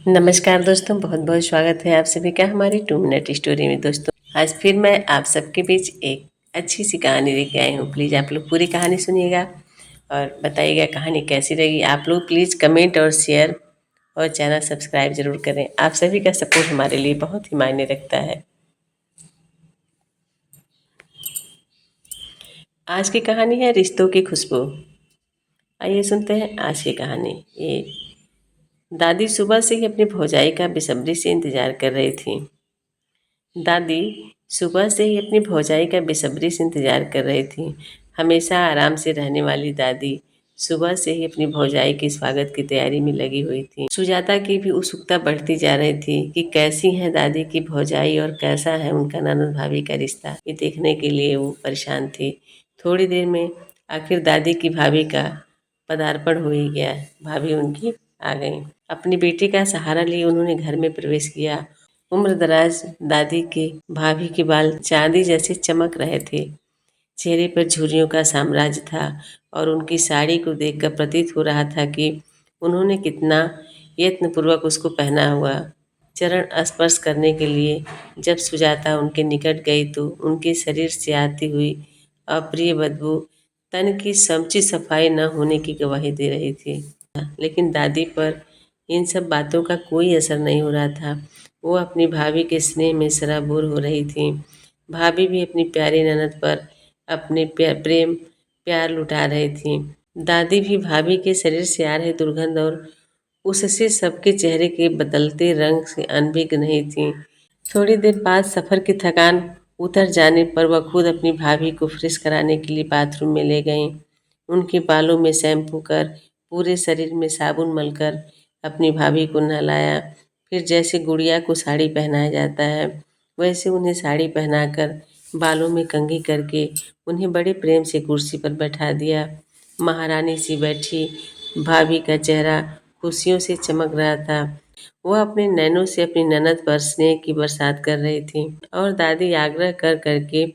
नमस्कार दोस्तों, बहुत बहुत स्वागत है आप सभी का हमारी 2 मिनट स्टोरी में। दोस्तों, आज फिर मैं आप सबके बीच एक अच्छी सी कहानी लेके आई हूँ। प्लीज़ आप लोग पूरी कहानी सुनिएगा और बताइएगा कहानी कैसी लगी। आप लोग प्लीज़ कमेंट और शेयर और चैनल सब्सक्राइब जरूर करें। आप सभी का सपोर्ट हमारे लिए बहुत ही मायने रखता है। आज की कहानी है रिश्तों की खुशबू। आइए सुनते हैं आज की कहानी। ये दादी सुबह से ही अपनी भौजाई का बेसब्री से इंतजार कर रही थी। दादी सुबह से ही अपनी भौजाई का बेसब्री से इंतजार कर रही थी। हमेशा आराम से रहने वाली दादी सुबह से ही अपनी भौजाई के स्वागत की तैयारी में लगी हुई थी। सुजाता की भी उत्सुकता बढ़ती जा रही थी कि कैसी है दादी की भौजाई और कैसा है उनका ननद भाभी का रिश्ता। ये देखने के लिए वो परेशान थी। थोड़ी देर में आखिर दादी की भाभी का पदार्पण हो ही गया। भाभी उनकी आ गई। अपनी बेटी का सहारा लिए उन्होंने घर में प्रवेश किया। उम्रदराज दादी के भाभी के बाल चांदी जैसे चमक रहे थे। चेहरे पर झुर्रियों का साम्राज्य था और उनकी साड़ी को देखकर प्रतीत हो रहा था कि उन्होंने कितना यत्नपूर्वक उसको पहना हुआ। चरण स्पर्श करने के लिए जब सुजाता उनके निकट गई तो उनके शरीर से आती हुई अप्रिय बदबू तन की समुचित सफाई न होने की गवाही दे रही थी। लेकिन दादी पर इन सब बातों का कोई असर नहीं हो रहा था। वो अपनी भाभी के स्नेह में सराबोर हो रही थी। भाभी भी अपनी प्यारी ननद पर अपने प्रेम प्यार लुटा रही थी। दादी भी भाभी के शरीर से आ रहे दुर्गंध और उससे सबके चेहरे के बदलते रंग से अनभिज्ञ नहीं थी। थोड़ी देर बाद सफ़र की थकान उतर जाने पर वह खुद अपनी भाभी को फ्रेश कराने के लिए बाथरूम में ले गईं। उनके बालों में शैम्पू कर, पूरे शरीर में साबुन मलकर अपनी भाभी को नहलाया। फिर जैसे गुड़िया को साड़ी पहनाया जाता है वैसे उन्हें साड़ी पहनाकर बालों में कंघी करके उन्हें बड़े प्रेम से कुर्सी पर बैठा दिया। महारानी सी बैठी भाभी का चेहरा खुशियों से चमक रहा था। वह अपने नैनों से अपनी ननद पर स्नेह की बरसात कर रही थी और दादी आग्रह कर करके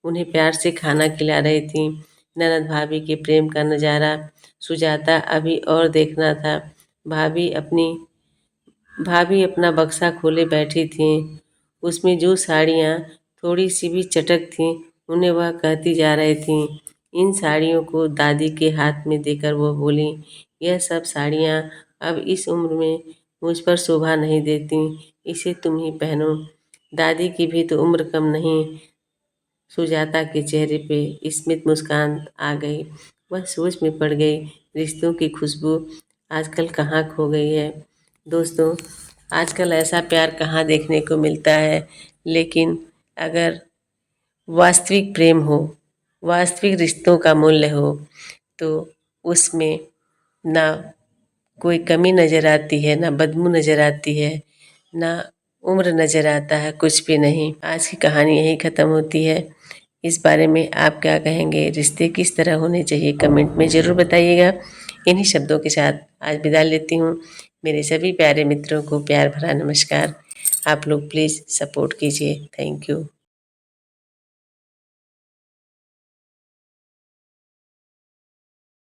उन्हें प्यार से खाना खिला रही थी। ननद भाभी के प्रेम का नज़ारा सुजाता अभी और देखना था। भाभी अपना बक्सा खोले बैठी थीं। उसमें जो साड़ियाँ थोड़ी सी भी चटक थीं उन्हें वह कहती जा रही थीं। इन साड़ियों को दादी के हाथ में देकर वह बोली, यह सब साड़ियाँ अब इस उम्र में मुझ पर शोभा नहीं देती, इसे तुम ही पहनो। दादी की भी तो उम्र कम नहीं। सुजाता के चेहरे पे स्मित मुस्कान आ गई। वह सोच में पड़ गई, रिश्तों की खुशबू आजकल कहाँ खो गई है। दोस्तों, आजकल ऐसा प्यार कहाँ देखने को मिलता है। लेकिन अगर वास्तविक प्रेम हो, वास्तविक रिश्तों का मूल्य हो तो उसमें ना कोई कमी नज़र आती है, ना बदबू नज़र आती है, ना उम्र नज़र आता है, कुछ भी नहीं। आज की कहानी यहीं ख़त्म होती है। इस बारे में आप क्या कहेंगे? रिश्ते किस तरह होने चाहिए? कमेंट में ज़रूर बताइएगा। इन्हीं शब्दों के साथ आज विदा लेती हूँ। मेरे सभी प्यारे मित्रों को प्यार भरा नमस्कार। आप लोग प्लीज़ सपोर्ट कीजिए। Thank you.